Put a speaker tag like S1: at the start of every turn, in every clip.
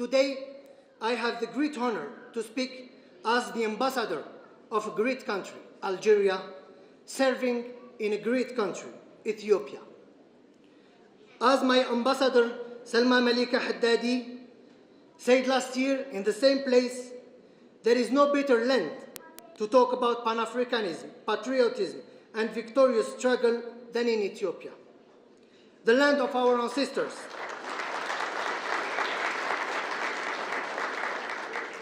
S1: Today, I have the great honor to speak as the ambassador of a great country, Algeria, serving in a great country, Ethiopia. As my ambassador, Salma Malika Haddadi, said last year in the same place, there is no better land to talk about Pan-Africanism, patriotism, and victorious struggle than in Ethiopia, the land of our ancestors,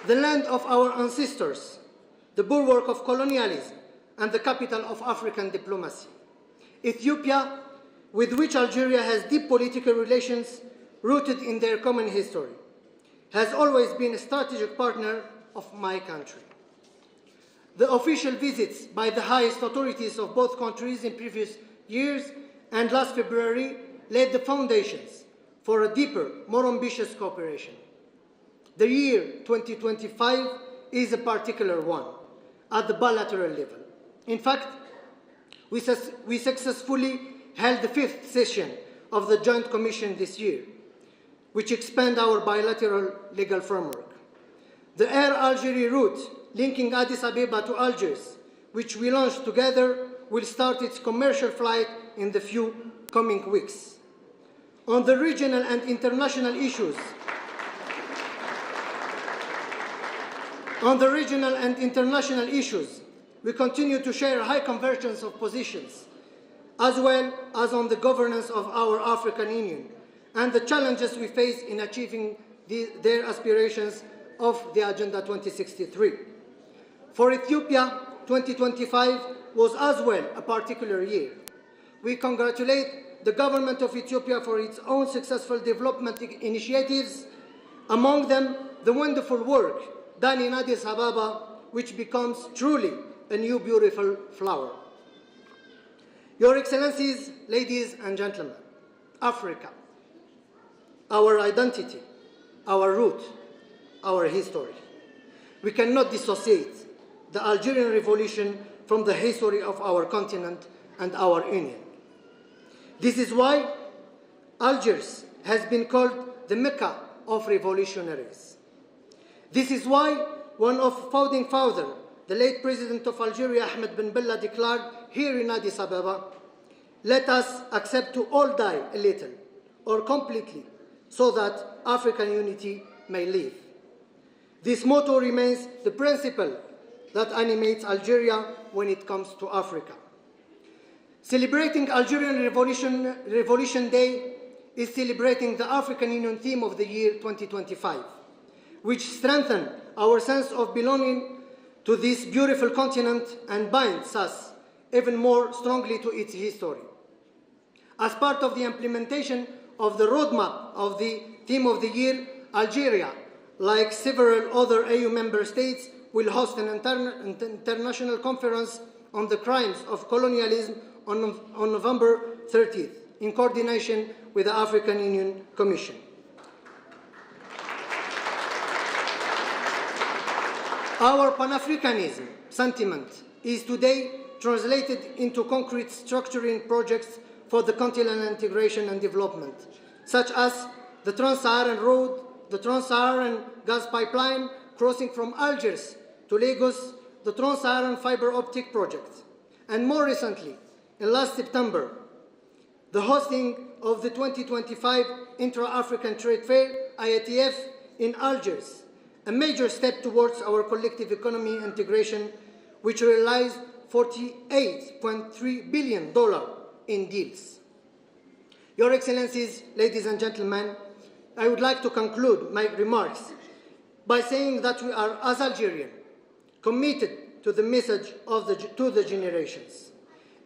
S1: the land of our ancestors, the bulwark of colonialism, and the capital of African diplomacy. Ethiopia, with which Algeria has deep political relations rooted in their common history, has always been a strategic partner of my country. The official visits by the highest authorities of both countries in previous years and last February laid the foundations for a deeper, more ambitious cooperation. The year 2025 is a particular one at the bilateral level. In fact, we successfully held the 5th session of the Joint Commission this year, which expand our bilateral legal framework. The Air Algeria route linking Addis Ababa to Algiers, which we launched together, will start its commercial flight in the few coming weeks. On the regional and international issues, we continue to share high convergence of positions, as well as on the governance of our African Union and the challenges we face in achieving their aspirations of the Agenda 2063. For Ethiopia, 2025 was as well a particular year. We congratulate the government of Ethiopia for its own successful development initiatives, among them the wonderful work done in Addis Ababa, which becomes truly a new beautiful flower. Your Excellencies, ladies and gentlemen, Africa, our identity, our root, our history. We cannot dissociate the Algerian Revolution from the history of our continent and our Union. This is why Algiers has been called the Mecca of revolutionaries. This is why one of founding fathers, the late President of Algeria, Ahmed Ben Bella, declared here in Addis Ababa, "Let us accept to all die a little or completely so that African unity may live." This motto remains the principle that animates Algeria when it comes to Africa. Celebrating Algerian Revolution Day is celebrating the African Union theme of the year 2025, which strengthens our sense of belonging to this beautiful continent and binds us even more strongly to its history. As part of the implementation of the roadmap of the theme of the year, Algeria, like several other AU member states, will host an international conference on the crimes of colonialism on November 30th, in coordination with the African Union Commission. Our Pan-Africanism sentiment is today translated into concrete structuring projects for the continental integration and development, such as the Trans-Saharan Road, the Trans-Saharan gas pipeline crossing from Algiers to Lagos, the Trans-Saharan fiber optic project, and more recently, in last September, the hosting of the 2025 Intra-African Trade Fair, IATF, in Algiers, a major step towards our collective economy integration, which realized $48.3 billion in deals. Your Excellencies, ladies and gentlemen, I would like to conclude my remarks by saying that we are, as Algerians, committed to the message of to the generations.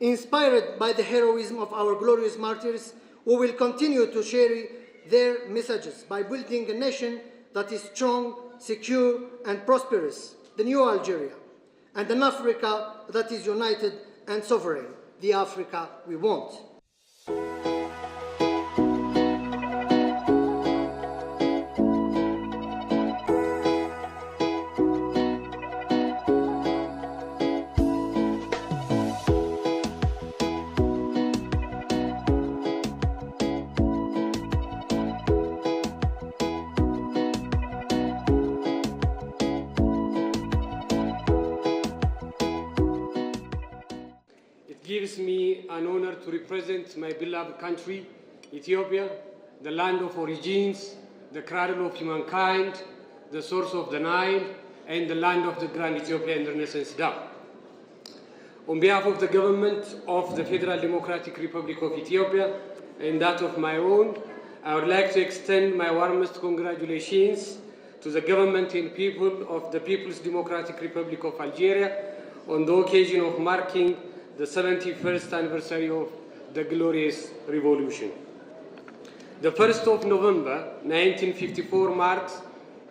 S1: Inspired by the heroism of our glorious martyrs, we will continue to share their messages by building a nation that is strong, secure, and prosperous, the new Algeria, and an Africa that is united and sovereign, the Africa we want.
S2: gives me an honor to represent my beloved country, Ethiopia, the land of origins, the cradle of humankind, the source of the Nile, and the land of the Grand Ethiopian Renaissance Dam. On behalf of the government of the Federal Democratic Republic of Ethiopia and that of my own, I would like to extend my warmest congratulations to the government and people of the People's Democratic Republic of Algeria on the occasion of marking the 71st anniversary of the glorious revolution. The 1st of November 1954 marks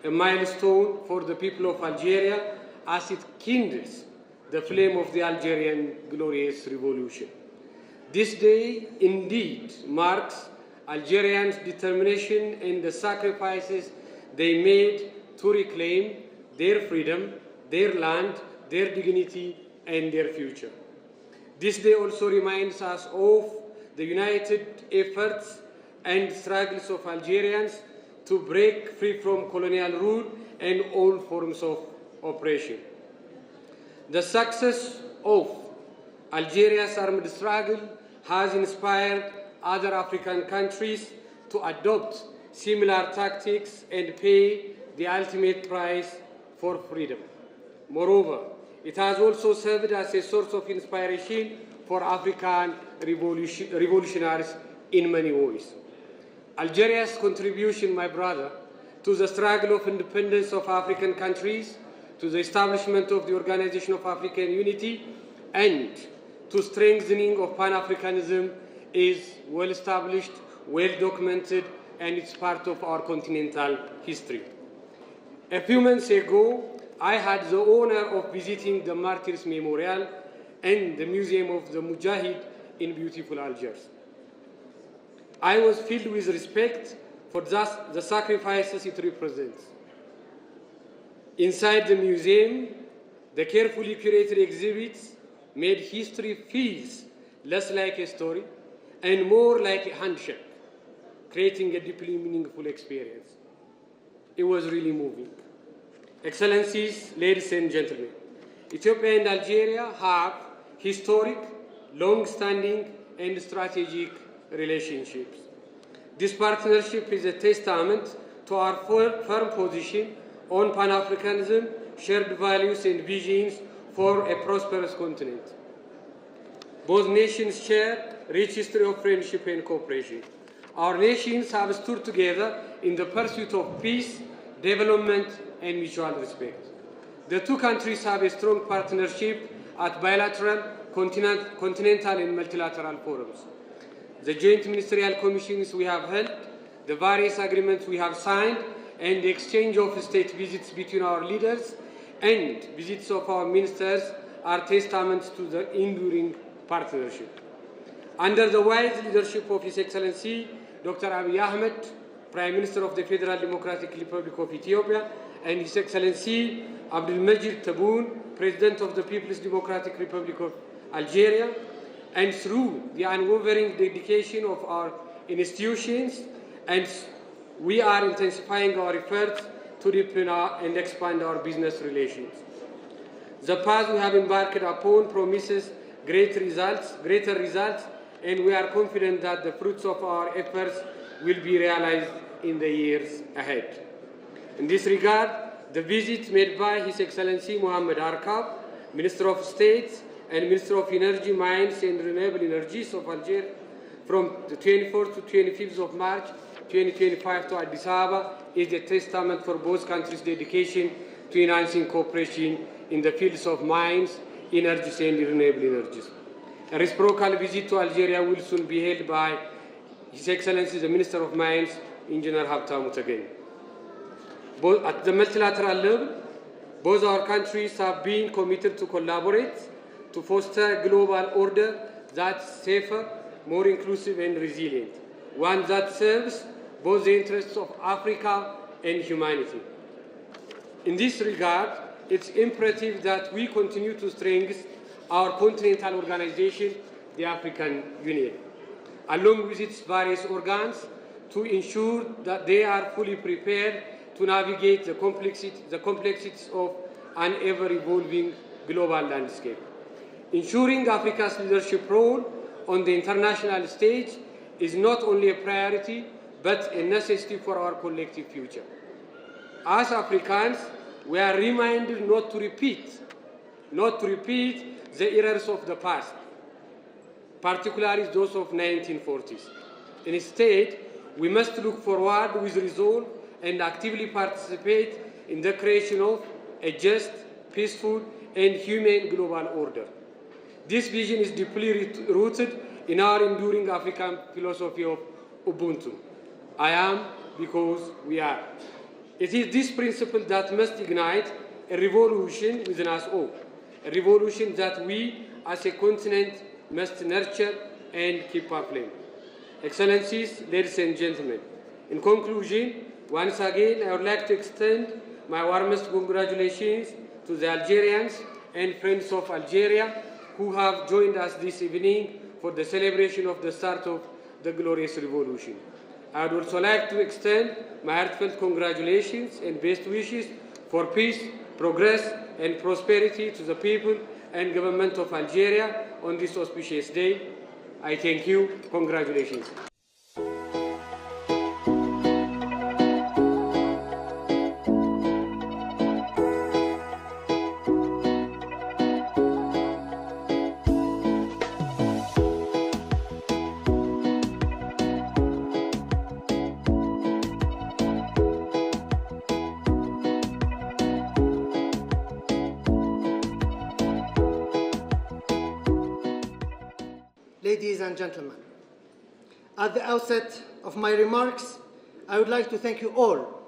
S2: a milestone for the people of Algeria as it kindles the flame of the Algerian glorious revolution. This day indeed marks Algerians' determination and the sacrifices they made to reclaim their freedom, their land, their dignity, and their future. This day also reminds us of the united efforts and struggles of Algerians to break free from colonial rule and all forms of oppression. The success of Algeria's armed struggle has inspired other African countries to adopt similar tactics and pay the ultimate price for freedom. Moreover, it has also served as a source of inspiration for African revolutionaries in many ways. Algeria's contribution, my brother, to the struggle of independence of African countries, to the establishment of the Organization of African Unity, and to strengthening of Pan-Africanism is well established, well documented, and it's part of our continental history. A few months ago, I had the honor of visiting the Martyrs Memorial and the Museum of the Mujahid in beautiful Algiers. I was filled with respect for the sacrifices it represents. Inside the museum, the carefully curated exhibits made history feel less like a story and more like a handshake, creating a deeply meaningful experience. It was really moving. Excellencies, ladies and gentlemen, Ethiopia and Algeria have historic, long-standing, and strategic relationships. This partnership is a testament to our firm position on Pan-Africanism, shared values and visions for a prosperous continent. Both nations share a rich history of friendship and cooperation. Our nations have stood together in the pursuit of peace, development, and mutual respect. The two countries have a strong partnership at bilateral, continental, and multilateral forums. The joint ministerial commissions we have held, the various agreements we have signed, and the exchange of state visits between our leaders and visits of our ministers are testaments to the enduring partnership. Under the wise leadership of His Excellency Dr. Abiy Ahmed, Prime Minister of the Federal Democratic Republic of Ethiopia, and His Excellency Abdelmajid Tebboune, President of the People's Democratic Republic of Algeria, and through the unwavering dedication of our institutions, and we are intensifying our efforts to deepen and expand our business relations. The path we have embarked upon promises greater results, and we are confident that the fruits of our efforts will be realized in the years ahead. In this regard, the visit made by His Excellency Mohamed Arkab, Minister of State and Minister of Energy, Mines and Renewable Energies of Algeria, from the 24th to 25th of March 2025 to Addis Ababa is a testament for both countries' dedication to enhancing cooperation in the fields of mines, energies and renewable energies. A reciprocal visit to Algeria will soon be held by His Excellency the Minister of Mines, Engineer Habtamu Tageni. Both at the multilateral level, both our countries have been committed to collaborate to foster a global order that's safer, more inclusive and resilient, one that serves both the interests of Africa and humanity. In this regard, it's imperative that we continue to strengthen our continental organization, the African Union, along with its various organs, to ensure that they are fully prepared to navigate the complexities of an ever-evolving global landscape. Ensuring Africa's leadership role on the international stage is not only a priority, but a necessity for our collective future. As Africans, we are reminded not to repeat the errors of the past, particularly those of 1940s. Instead, we must look forward with resolve and actively participate in the creation of a just, peaceful, and humane global order. This vision is deeply rooted in our enduring African philosophy of Ubuntu. I am because we are. It is this principle that must ignite a revolution within us all, a revolution that we as a continent must nurture and keep aflame. Excellencies, ladies and gentlemen, in conclusion, once again, I would like to extend my warmest congratulations to the Algerians and friends of Algeria who have joined us this evening for the celebration of the start of the glorious revolution. I would also like to extend my heartfelt congratulations and best wishes for peace, progress, and prosperity to the people and government of Algeria on this auspicious day. I thank you. Congratulations.
S1: Ladies and gentlemen, at the outset of my remarks, I would like to thank you all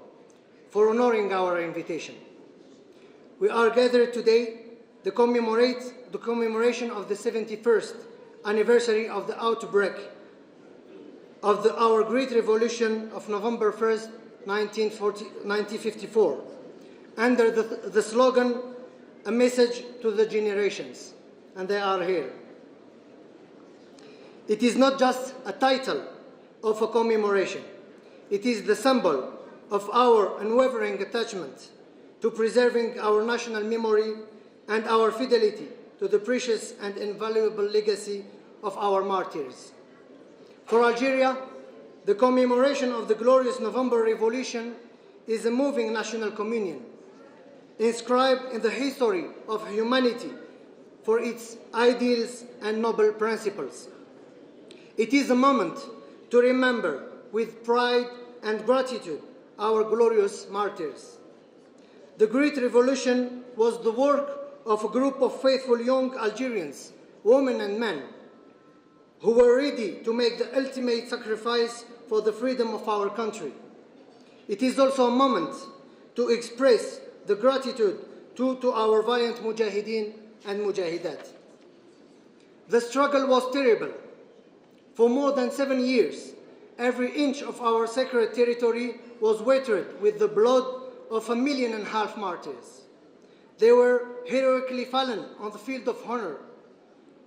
S1: for honoring our invitation. We are gathered today to commemorate the commemoration of the 71st anniversary of the outbreak of our great revolution of November 1st, 1954, under the slogan, "A message to the generations," and they are here. It is not just a title of a commemoration. It is the symbol of our unwavering attachment to preserving our national memory and our fidelity to the precious and invaluable legacy of our martyrs. For Algeria, the commemoration of the glorious November Revolution is a moving national communion, inscribed in the history of humanity for its ideals and noble principles. It is a moment to remember with pride and gratitude our glorious martyrs. The Great Revolution was the work of a group of faithful young Algerians, women and men, who were ready to make the ultimate sacrifice for the freedom of our country. It is also a moment to express the gratitude to our valiant mujahideen and mujahidat. The struggle was terrible. For more than 7 years, every inch of our sacred territory was wetted with the blood of 1.5 million martyrs. They were heroically fallen on the field of honor,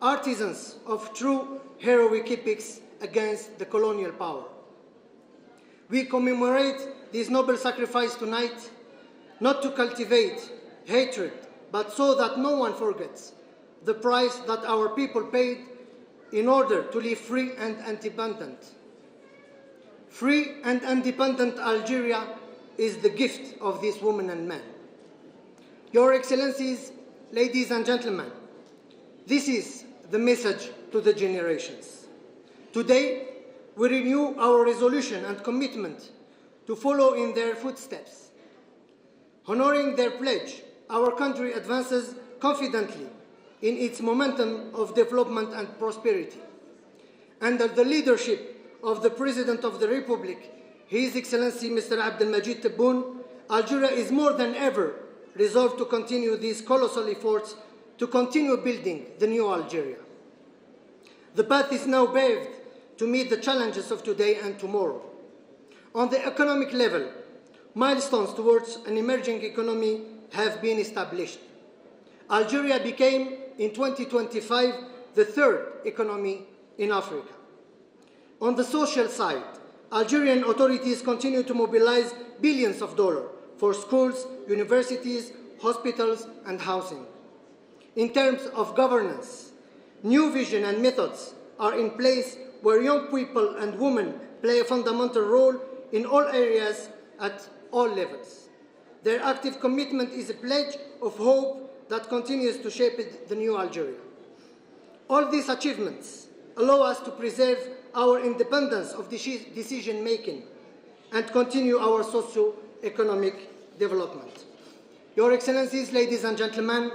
S1: artisans of true heroic epics against the colonial power. We commemorate this noble sacrifice tonight, not to cultivate hatred, but so that no one forgets the price that our people paid in order to live free and independent. Free and independent Algeria is the gift of these women and men. Your Excellencies, ladies and gentlemen, this is the message to the generations. Today, we renew our resolution and commitment to follow in their footsteps. Honoring their pledge, our country advances confidently in its momentum of development and prosperity. Under the leadership of the President of the Republic, His Excellency Mr. Abdelmajid Tebboune, Algeria is more than ever resolved to continue these colossal efforts to continue building the new Algeria. The path is now paved to meet the challenges of today and tomorrow. On the economic level, milestones towards an emerging economy have been established. Algeria became, in 2025, the third economy in Africa. On the social side, Algerian authorities continue to mobilize billions of dollars for schools, universities, hospitals, and housing. In terms of governance, New vision and methods are in place where young people and women play a fundamental role in all areas at all levels. Their active commitment is a pledge of hope that continues to shape the new Algeria. All these achievements allow us to preserve our independence of decision-making and continue our socio-economic development. Your Excellencies, ladies and gentlemen,